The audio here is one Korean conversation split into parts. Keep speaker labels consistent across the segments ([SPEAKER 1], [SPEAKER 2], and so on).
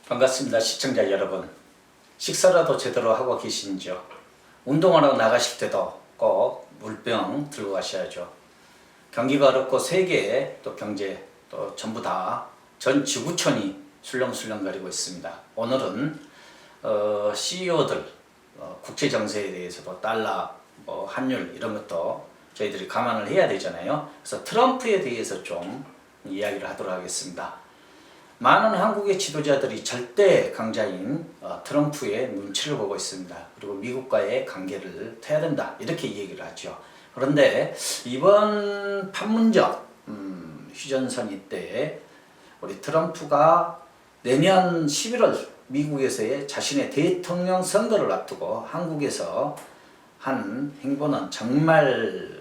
[SPEAKER 1] 반갑습니다. 시청자 여러분. 식사라도 제대로 하고 계신지요? 운동하러 나가실 때도 꼭 물병 들고 가셔야죠. 경기가 어렵고 세계 또 경제 또 전부 다 전 지구촌이 술렁술렁거리고 있습니다. 오늘은 CEO들 국제 정세에 대해서도 달러, 환율 이런 것도 저희들이 감안을 해야 되잖아요. 그래서 트럼프에 대해서 좀 이야기를 하도록 하겠습니다. 많은 한국의 지도자들이 절대 강자인 트럼프의 눈치를 보고 있습니다. 그리고 미국과의 관계를 터야 된다 이렇게 얘기를 하죠. 그런데 이번 판문점 휴전선이 때 우리 트럼프가 내년 11월 미국에서의 자신의 대통령 선거를 앞두고 한국에서 한 행보는 정말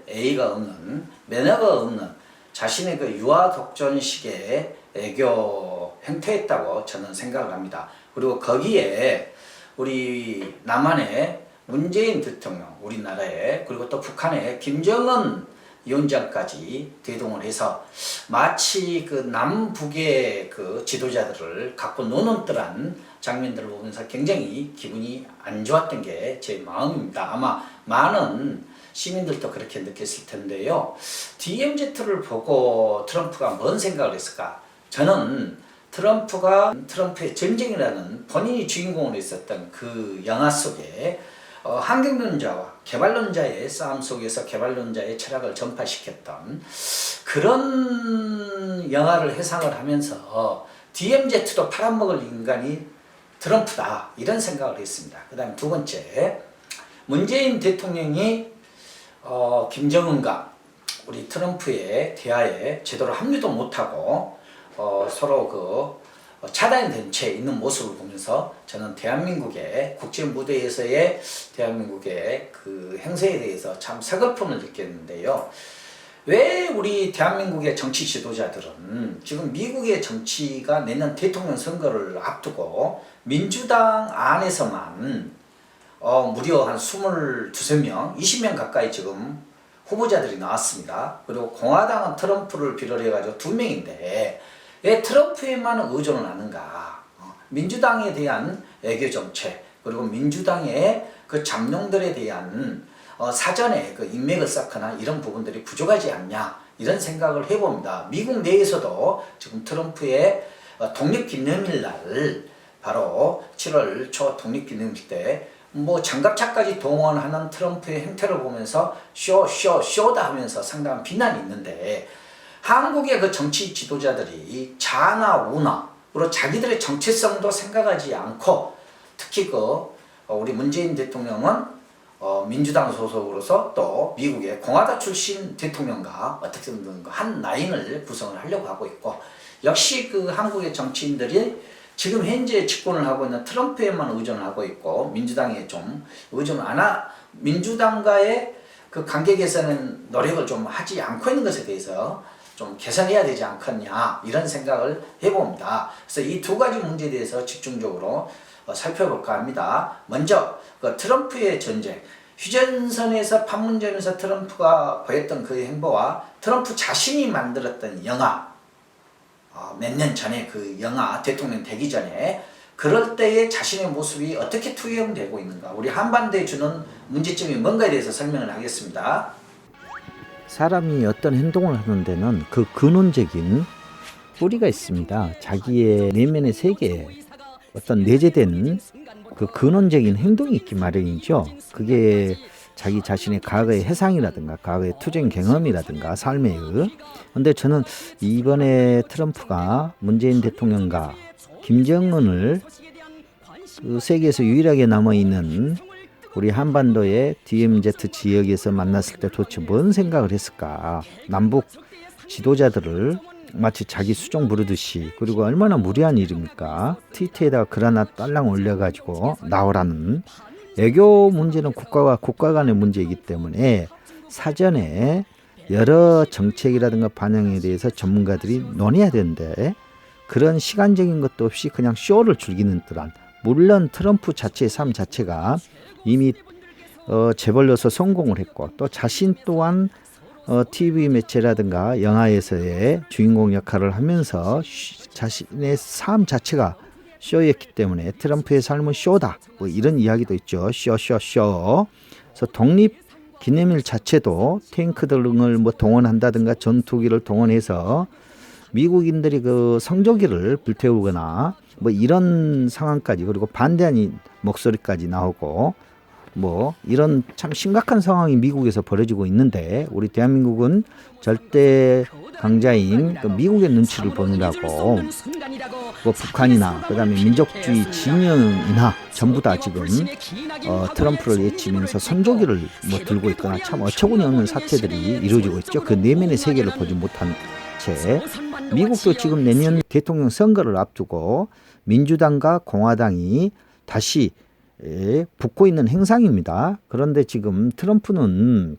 [SPEAKER 1] 예의가 없는, 매너가 없는 자신의 그 유아 독전식의 애교 행태였다고 저는 생각을 합니다. 그리고 거기에 우리 남한의 문재인 대통령, 우리나라의, 그리고 또 북한의 김정은 위원장까지 대동을 해서 마치 그 남북의 그 지도자들을 갖고 노는 듯한 장면들을 보면서 굉장히 기분이 안 좋았던 게 제 마음입니다. 아마 많은 시민들도 그렇게 느꼈을 텐데요. DMZ를 보고 트럼프가 뭔 생각을 했을까? 저는 트럼프의 전쟁이라는 본인이 주인공으로 있었던 그 영화 속에 환경론자와 개발론자의 싸움 속에서 개발론자의 철학을 전파시켰던 그런 영화를 해상을 하면서 DMZ도 팔아먹을 인간이 트럼프다 이런 생각을 했습니다. 그 다음에 두 번째, 문재인 대통령이 김정은과 우리 트럼프의 대화에 제대로 합류도 못하고 서로 그 차단된 채 있는 모습을 보면서 저는 대한민국의 국제 무대에서의 대한민국의 그 행세에 대해서 참 서글픔을 느꼈는데요. 왜 우리 대한민국의 정치 지도자들은 지금 미국의 정치가 내년 대통령 선거를 앞두고 민주당 안에서만 무려 한 22명, 20명 가까이 지금 후보자들이 나왔습니다. 그리고 공화당은 트럼프를 비롯해가지고 2명인데 왜 트럼프에만 의존을 하는가? 민주당에 대한 애교 정책, 그리고 민주당의 그 잠룡들에 대한 사전에 그 인맥을 쌓거나 이런 부분들이 부족하지 않냐 이런 생각을 해봅니다. 미국 내에서도 지금 트럼프의 독립기념일 날 바로 7월 초 독립기념일 때 장갑차까지 동원하는 트럼프의 행태를 보면서 쇼다 하면서 상당한 비난이 있는데 한국의 그 정치 지도자들이 자나 우나로 자기들의 정체성도 생각하지 않고 특히 우리 문재인 대통령은 민주당 소속으로서 또 미국의 공화당 출신 대통령과 어떻게든 한 라인을 구성을 하려고 하고 있고 역시 그 한국의 정치인들이 지금 현재 집권을 하고 있는 트럼프에만 의존을 하고 있고 민주당에 좀 의존을 민주당과의 그 관계 개선은 노력을 좀 하지 않고 있는 것에 대해서 좀 개선해야 되지 않겠냐 이런 생각을 해봅니다. 그래서 이 두 가지 문제에 대해서 집중적으로 살펴볼까 합니다. 먼저 그 트럼프의 전쟁, 휴전선에서 판문점에서 트럼프가 보였던 그 행보와 트럼프 자신이 만들었던 영화, 몇 년 전에 그 영화 대통령 되기 전에 그럴 때의 자신의 모습이 어떻게 투영되고 있는가, 우리 한반도에 주는 문제점이 뭔가에 대해서 설명을 하겠습니다.
[SPEAKER 2] 사람이 어떤 행동을 하는 데는 그 근원적인 뿌리가 있습니다. 자기의 내면의 세계에 어떤 내재된 그 근원적인 행동이 있기 마련이죠. 그게 자기 자신의 과거의 해상이라든가 과거의 투쟁 경험이라든가 삶의 근데 저는 이번에 트럼프가 문재인 대통령과 김정은을 그 세계에서 유일하게 남아있는 우리 한반도의 DMZ 지역에서 만났을 때 도대체 뭔 생각을 했을까? 남북 지도자들을 마치 자기 수종 부르듯이, 그리고 얼마나 무리한 일입니까? 트위터에다가 글 하나 딸랑 올려가지고 나오라는. 애교 문제는 국가와 국가 간의 문제이기 때문에 사전에 여러 정책이라든가 반영에 대해서 전문가들이 논해야 되는데 그런 시간적인 것도 없이 그냥 쇼를 즐기는 듯한, 물론 트럼프 자체의 삶 자체가 이미 재벌로서 성공을 했고 또 자신 또한 TV 매체라든가 영화에서의 주인공 역할을 하면서 자신의 삶 자체가 쇼였기 때문에 트럼프의 삶은 쇼다. 뭐 이런 이야기도 있죠. 쇼. 그래서 독립 기념일 자체도 탱크 등을 뭐 동원한다든가 전투기를 동원해서 미국인들이 그 성조기를 불태우거나 뭐 이런 상황까지, 그리고 반대하는 목소리까지 나오고 뭐 이런 참 심각한 상황이 미국에서 벌어지고 있는데, 우리 대한민국은 절대 강자인 그 미국의 눈치를 보느라고 뭐 북한이나 그다음에 민족주의 진영이나 전부 다 지금 트럼프를 외치면서 선조기를 뭐 들고 있거나 참 어처구니 없는 사태들이 이루어지고 있죠. 그 내면의 세계를 보지 못한 채 미국도 지금 내년 대통령 선거를 앞두고 민주당과 공화당이 다시 붙고 있는 행상입니다. 그런데 지금 트럼프는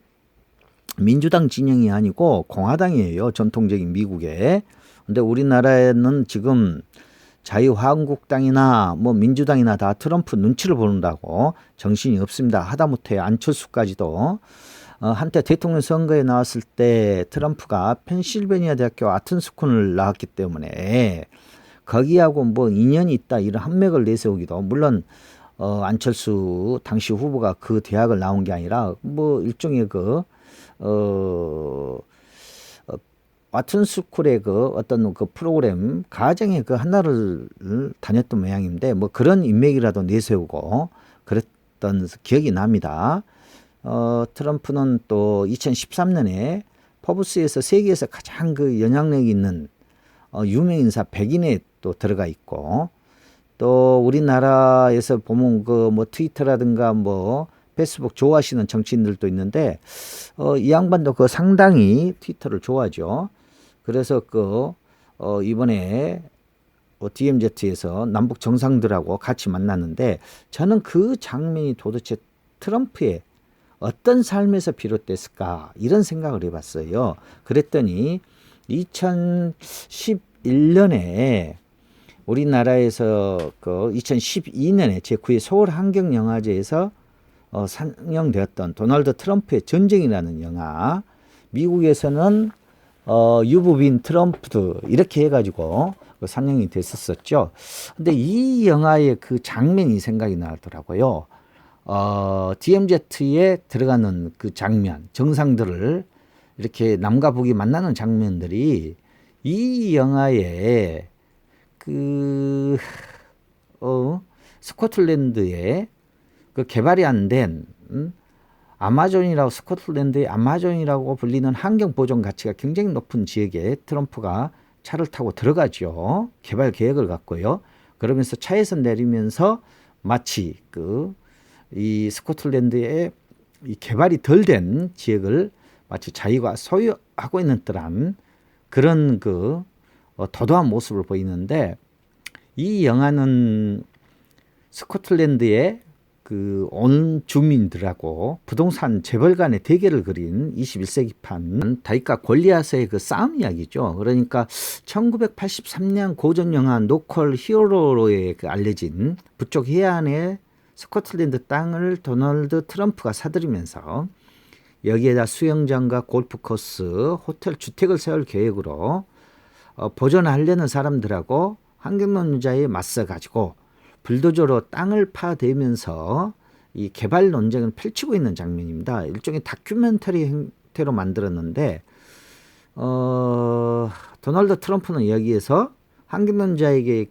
[SPEAKER 2] 민주당 진영이 아니고 공화당이에요. 전통적인 미국에. 근데 우리나라에는 지금 자유한국당이나 뭐 민주당이나 다 트럼프 눈치를 보는다고 정신이 없습니다. 하다못해 안철수까지도 한때 대통령 선거에 나왔을 때 트럼프가 펜실베니아 대학교 아튼스쿤을 나왔기 때문에 거기하고 뭐 인연이 있다 이런 한맥을 내세우기도, 물론 안철수 당시 후보가 그 대학을 나온 게 아니라 뭐 일종의 와튼스쿨의 그 어떤 그 프로그램 과정의 그 하나를 다녔던 모양인데, 뭐 그런 인맥이라도 내세우고 그랬던 기억이 납니다. 트럼프는 또 2013년에 포브스에서 세계에서 가장 그 영향력 있는 유명 인사 100인에 또 들어가 있고, 또 우리나라에서 보면 그 뭐 트위터라든가 뭐 페이스북 좋아하시는 정치인들도 있는데 이 양반도 그 상당히 트위터를 좋아하죠. 그래서 이번에 DMZ에서 남북 정상들하고 같이 만났는데, 저는 그 장면이 도대체 트럼프의 어떤 삶에서 비롯됐을까 이런 생각을 해봤어요. 그랬더니 2011년에 우리나라에서 2012년에 제9회 서울환경영화제에서 상영되었던 도널드 트럼프의 전쟁이라는 영화, 미국에서는 유부빈 트럼프 이렇게 해가지고 상영이 됐었죠. 근데 이 영화의 그 장면이 생각이 나더라고요. DMZ에 들어가는 그 장면, 정상들을 이렇게 남과 북이 만나는 장면들이 이 영화에 스코틀랜드에 그 개발이 안 된 아마존이라고, 스코틀랜드의 아마존이라고 불리는 환경 보존 가치가 굉장히 높은 지역에 트럼프가 차를 타고 들어가죠. 개발 계획을 갖고요. 그러면서 차에서 내리면서 마치 이 스코틀랜드의 이 개발이 덜 된 지역을 마치 자기가 소유하고 있는 듯한 그런 도도한 모습을 보이는데, 이 영화는 스코틀랜드의 온 주민들하고 부동산 재벌 간의 대결을 그린 21세기판 다윗과 골리앗의 그 싸움 이야기죠. 그러니까 1983년 고전 영화 노콜 히어로로에 알려진 북쪽 해안의 스코틀랜드 땅을 도널드 트럼프가 사들이면서 여기에다 수영장과 골프코스, 호텔, 주택을 세울 계획으로 보존하려는 사람들하고 환경론자에 맞서가지고 불도저로 땅을 파대면서 이 개발 논쟁을 펼치고 있는 장면입니다. 일종의 다큐멘터리 형태로 만들었는데 도널드 트럼프는 여기에서 환경론자에게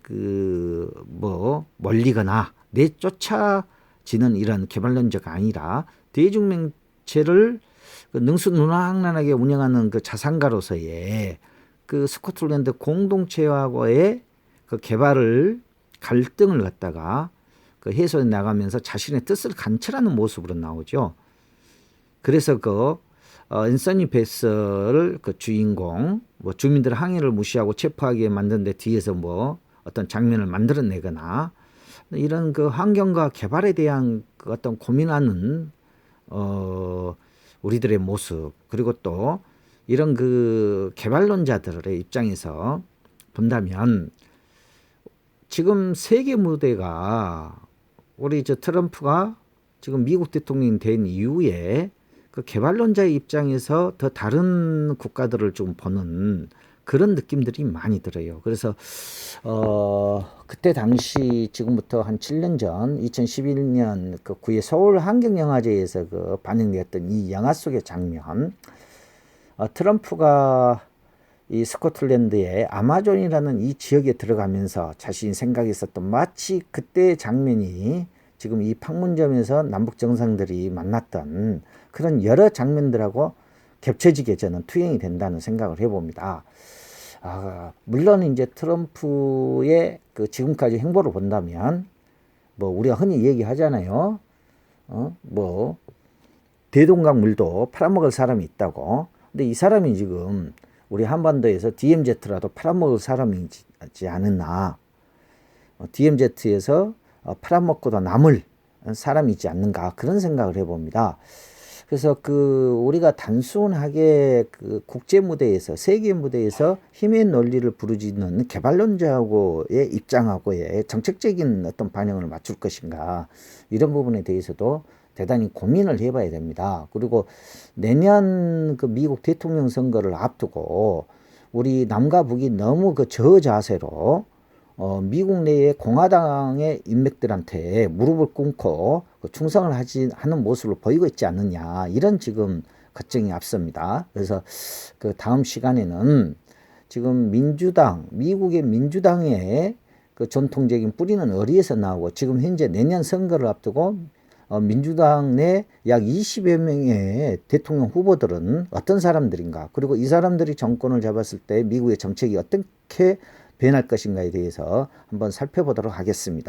[SPEAKER 2] 멀리거나 내쫓아지는 이런 개발론자가 아니라 대중매체를 능수능란하게 운영하는 그 자산가로서의 스코틀랜드 공동체하고의 개발을 갈등을 갖다가 해소해 나가면서 자신의 뜻을 관철하는 모습으로 나오죠. 그래서 앤서니 베서를 주인공, 주민들 항의를 무시하고 체포하게 만드는데 뒤에서 어떤 장면을 만들어내거나 이런 환경과 개발에 대한 어떤 고민하는 우리들의 모습, 그리고 또 이런 개발론자들의 입장에서 본다면 지금 세계 무대가 우리 트럼프가 지금 미국 대통령이 된 이후에 그 개발론자의 입장에서 더 다른 국가들을 좀 보는 그런 느낌들이 많이 들어요. 그래서 그때 당시 지금부터 한 7년 전 2011년 그 9회 서울 환경영화제에서 그 반영되었던 이 영화 속의 장면, 트럼프가 이 스코틀랜드의 아마존이라는 이 지역에 들어가면서 자신이 생각했었던 마치 그때의 장면이 지금 이 판문점에서 남북 정상들이 만났던 그런 여러 장면들하고 겹쳐지게 저는 투영이 된다는 생각을 해봅니다. 물론 이제 트럼프의 그 지금까지 행보를 본다면 뭐 우리가 흔히 얘기하잖아요. 뭐 대동강 물도 팔아먹을 사람이 있다고. 근데 이 사람이 지금 우리 한반도에서 DMZ라도 팔아먹을 사람이지 않았나. DMZ에서 팔아먹고도 남을 사람이 있지 않는가, 그런 생각을 해봅니다. 그래서 그 우리가 단순하게 그 국제 무대에서, 세계 무대에서 힘의 논리를 부르짖는 개발론자하고의 입장하고의 정책적인 어떤 반영을 맞출 것인가, 이런 부분에 대해서도 대단히 고민을 해봐야 됩니다. 그리고 내년 그 미국 대통령 선거를 앞두고 우리 남과 북이 너무 그 저자세로 미국 내의 공화당의 인맥들한테 무릎을 꿇고 충성을 하는 모습을 보이고 있지 않느냐, 이런 지금 걱정이 앞섭니다. 그래서 그 다음 시간에는 지금 미국의 민주당의 그 전통적인 뿌리는 어디에서 나오고, 지금 현재 내년 선거를 앞두고 민주당 내 약 20여 명의 대통령 후보들은 어떤 사람들인가, 그리고 이 사람들이 정권을 잡았을 때 미국의 정책이 어떻게 변할 것인가에 대해서 한번 살펴보도록 하겠습니다.